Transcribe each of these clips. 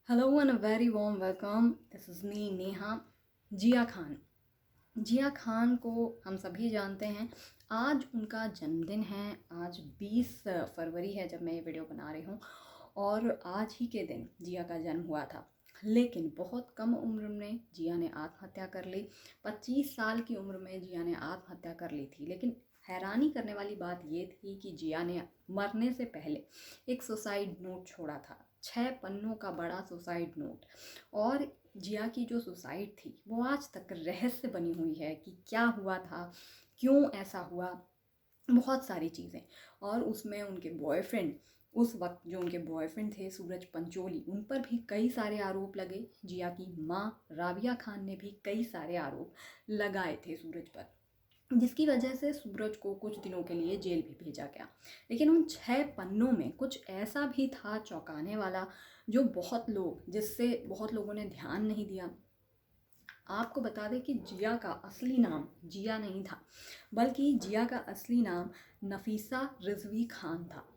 Hello and a very warm welcome. This is me Neha. जिया खान। जिया खान को हम सभी जानते हैं। आज उनका जन्मदिन है। आज 20 फरवरी है जब मैं ये वीडियो बना रही हूँ और आज ही के दिन जिया का जन्म हुआ था। लेकिन बहुत कम उम्र में जिया ने आत्महत्या कर ली। 25 साल की उम्र में जिया ने आत्महत्या कर ली थी। लेकिन हैरानी करने वाली बात ये थी कि जिया ने मरने से पहले एक सुसाइड नोट छोड़ा था। 6 पन्नों का बड़ा सुसाइड नोट। और जिया की जो सुसाइड थी वो आज तक रहस्य बनी हुई है कि क्या हुआ था, क्यों ऐसा हुआ, बहुत सारी चीज़ें। और उसमें उनके बॉयफ्रेंड, उस वक्त जो उनके बॉयफ्रेंड थे सूरज पंचोली, उन पर भी कई सारे आरोप लगे। जिया की माँ राबिया खान ने भी कई सारे आरोप लगाए थे सूरज पर, जिसकी वजह से सूरज को कुछ दिनों के लिए जेल भी भेजा गया। लेकिन उन 6 पन्नों में कुछ ऐसा भी था चौंकाने वाला जो जिससे बहुत लोगों ने ध्यान नहीं दिया। आपको बता दें कि जिया का असली नाम जिया नहीं था, बल्कि जिया का असली नाम नफीसा रिजवी खान था।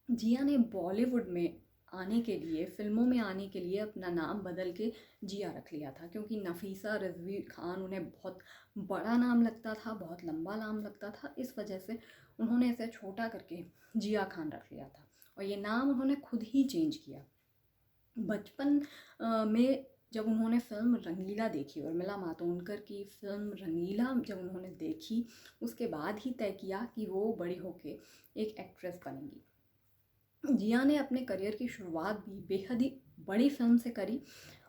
जिया ने बॉलीवुड में आने के लिए, फिल्मों में आने के लिए अपना नाम बदल के जिया रख लिया था, क्योंकि नफीसा रिजवी खान उन्हें बहुत बड़ा नाम लगता था, बहुत लंबा नाम लगता था। इस वजह से उन्होंने इसे छोटा करके जिया खान रख लिया था और ये नाम उन्होंने खुद ही चेंज किया। बचपन में जब उन्होंने फिल्म रंगीला देखी, उर्मिला मातोंडकर की फिल्म रंगीला जब उन्होंने देखी, उसके बाद ही तय किया कि वो बड़ी होके एक एक्ट्रेस बनेंगी। जिया ने अपने करियर की शुरुआत भी बेहद ही बड़ी फिल्म से करी।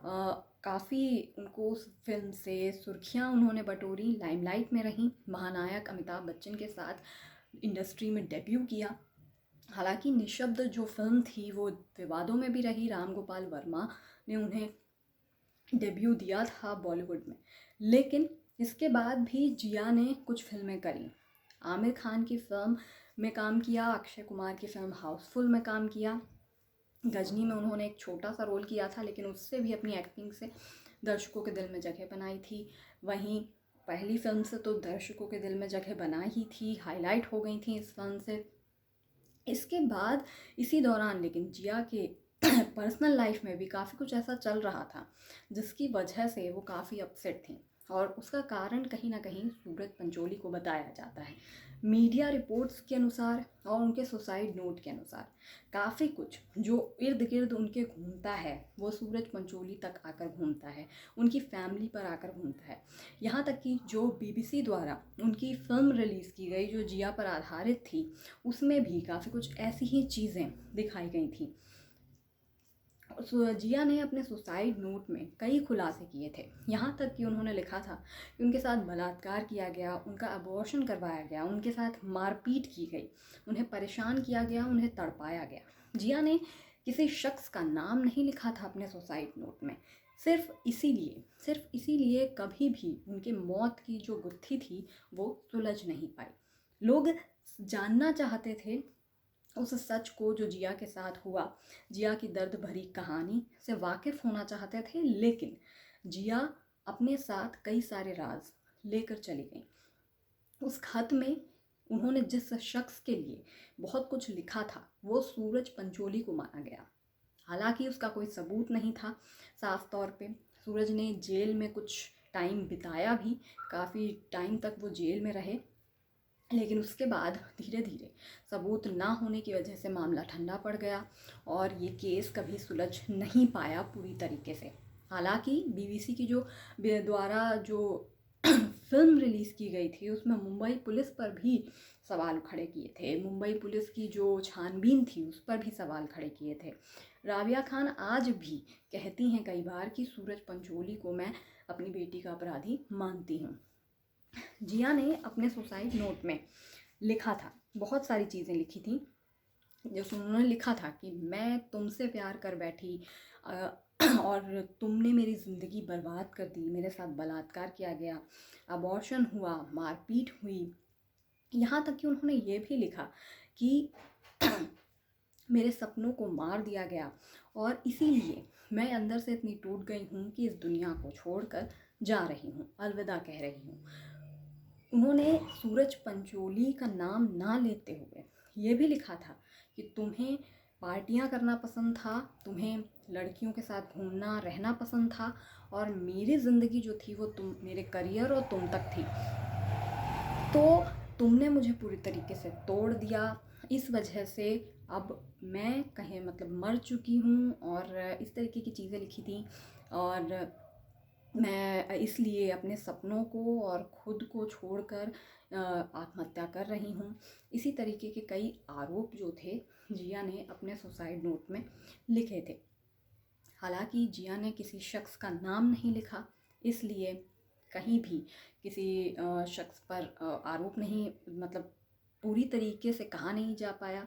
काफ़ी उनको उस फिल्म से सुर्खियाँ उन्होंने बटोरी, लाइमलाइट में रहीं। महानायक अमिताभ बच्चन के साथ इंडस्ट्री में डेब्यू किया। हालांकि निशब्द जो फिल्म थी वो विवादों में भी रही। राम गोपाल वर्मा ने उन्हें डेब्यू दिया था बॉलीवुड में। लेकिन इसके बाद भी जिया ने कुछ फिल्में करी। आमिर खान की फिल्म में काम किया, अक्षय कुमार की फिल्म हाउसफुल में काम किया, गजनी में उन्होंने एक छोटा सा रोल किया था, लेकिन उससे भी अपनी एक्टिंग से दर्शकों के दिल में जगह बनाई थी। वहीं पहली फिल्म से तो दर्शकों के दिल में जगह बना ही थी, हाईलाइट हो गई थी इस फिल्म से। इसके बाद इसी दौरान लेकिन जिया के पर्सनल लाइफ में भी काफ़ी कुछ ऐसा चल रहा था जिसकी वजह से वो काफ़ी अपसेट थी, और उसका कारण कहीं ना कहीं सूरज पंचोली को बताया जाता है। मीडिया रिपोर्ट्स के अनुसार और उनके सुसाइड नोट के अनुसार काफ़ी कुछ जो इर्द गिर्द उनके घूमता है वो सूरज पंचोली तक आकर घूमता है, उनकी फैमिली पर आकर घूमता है। यहाँ तक कि जो बीबीसी द्वारा उनकी फिल्म रिलीज़ की गई जो जिया पर आधारित थी, उसमें भी काफ़ी कुछ ऐसी ही चीज़ें दिखाई गई थी। जिया ने अपने सुसाइड नोट में कई खुलासे किए थे। यहाँ तक कि उन्होंने लिखा था कि उनके साथ बलात्कार किया गया, उनका अबॉर्शन करवाया गया, उनके साथ मारपीट की गई, उन्हें परेशान किया गया, उन्हें तड़पाया गया। जिया ने किसी शख्स का नाम नहीं लिखा था अपने सुसाइड नोट में, सिर्फ इसीलिए कभी भी उनके मौत की जो गुत्थी थी वो सुलझ नहीं पाई। लोग जानना चाहते थे उस सच को जो जिया के साथ हुआ, जिया की दर्द भरी कहानी से वाकिफ़ होना चाहते थे। लेकिन जिया अपने साथ कई सारे राज लेकर चली गई। उस खत में उन्होंने जिस शख्स के लिए बहुत कुछ लिखा था वो सूरज पंचोली को माना गया। हालांकि उसका कोई सबूत नहीं था साफ तौर पे। सूरज ने जेल में कुछ टाइम बिताया भी, काफ़ी टाइम तक वो जेल में रहे, लेकिन उसके बाद धीरे धीरे सबूत ना होने की वजह से मामला ठंडा पड़ गया और ये केस कभी सुलझ नहीं पाया पूरी तरीके से। हालांकि बीबीसी की जो द्वारा जो फिल्म रिलीज़ की गई थी उसमें मुंबई पुलिस पर भी सवाल खड़े किए थे, मुंबई पुलिस की जो छानबीन थी उस पर भी सवाल खड़े किए थे। राबिया खान आज भी कहती हैं कई बार कि सूरज पंचोली को मैं अपनी बेटी का अपराधी मानती हूँ। जिया ने अपने सुसाइड नोट में लिखा था, बहुत सारी चीज़ें लिखी थी जिसमें उन्होंने लिखा था कि मैं तुमसे प्यार कर बैठी और तुमने मेरी ज़िंदगी बर्बाद कर दी, मेरे साथ बलात्कार किया गया, अबॉर्शन हुआ, मारपीट हुई। यहाँ तक कि उन्होंने ये भी लिखा कि मेरे सपनों को मार दिया गया और इसीलिए मैं अंदर से इतनी टूट गई हूँ कि इस दुनिया को छोड़कर जा रही हूँ, अलविदा कह रही हूँ। उन्होंने सूरज पंचोली का नाम ना लेते हुए ये भी लिखा था कि तुम्हें पार्टियां करना पसंद था, तुम्हें लड़कियों के साथ घूमना रहना पसंद था और मेरी ज़िंदगी जो थी वो तुम, मेरे करियर और तुम तक थी। तो तुमने मुझे पूरी तरीके से तोड़ दिया। इस वजह से अब मैं कहीं मतलब मर चुकी हूँ, और इस तरीके की चीज़ें लिखी थी। और मैं इसलिए अपने सपनों को और खुद को छोड़कर आत्महत्या कर रही हूँ। इसी तरीके के कई आरोप जो थे जिया ने अपने सुसाइड नोट में लिखे थे। हालांकि जिया ने किसी शख्स का नाम नहीं लिखा, इसलिए कहीं भी किसी शख्स पर आरोप नहीं, मतलब पूरी तरीके से कहा नहीं जा पाया।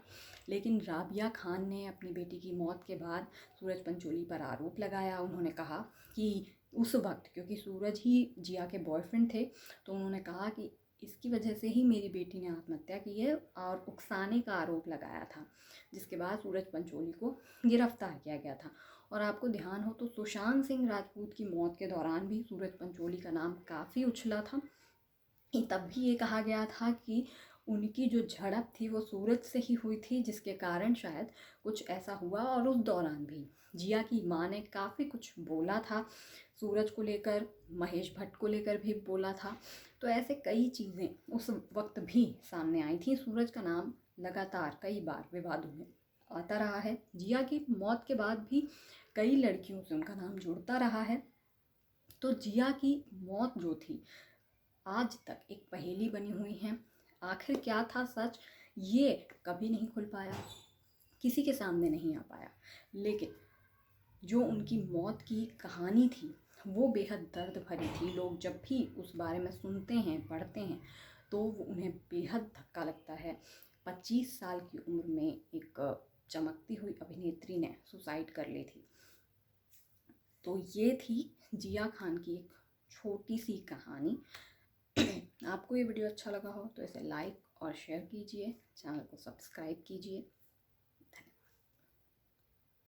लेकिन राबिया खान ने अपनी बेटी की मौत के बाद सूरज पंचोली पर आरोप लगाया। उन्होंने कहा कि उस वक्त, क्योंकि सूरज ही जिया के बॉयफ्रेंड थे, तो उन्होंने कहा कि इसकी वजह से ही मेरी बेटी ने आत्महत्या की है, और उकसाने का आरोप लगाया था, जिसके बाद सूरज पंचोली को गिरफ्तार किया गया था। और आपको ध्यान हो तो सुशांत सिंह राजपूत की मौत के दौरान भी सूरज पंचोली का नाम काफ़ी उछला था। तब भी ये कहा गया था कि उनकी जो झड़प थी वो सूरज से ही हुई थी, जिसके कारण शायद कुछ ऐसा हुआ। और उस दौरान भी जिया की माँ ने काफ़ी कुछ बोला था सूरज को लेकर, महेश भट्ट को लेकर भी बोला था। तो ऐसे कई चीज़ें उस वक्त भी सामने आई थी। सूरज का नाम लगातार कई बार विवादों में आता रहा है। जिया की मौत के बाद भी कई लड़कियों से उनका नाम जुड़ता रहा है। तो जिया की मौत जो थी आज तक एक पहेली बनी हुई है। आखिर क्या था सच, ये कभी नहीं खुल पाया, किसी के सामने नहीं आ पाया। लेकिन जो उनकी मौत की कहानी थी वो बेहद दर्द भरी थी। लोग जब भी उस बारे में सुनते हैं, पढ़ते हैं, तो वो उन्हें बेहद धक्का लगता है। 25 साल की उम्र में एक चमकती हुई अभिनेत्री ने सुसाइड कर ली थी। तो ये थी जिया खान की एक छोटी सी कहानी। आपको ये वीडियो अच्छा लगा हो तो इसे लाइक और शेयर कीजिए, चैनल को सब्सक्राइब कीजिए।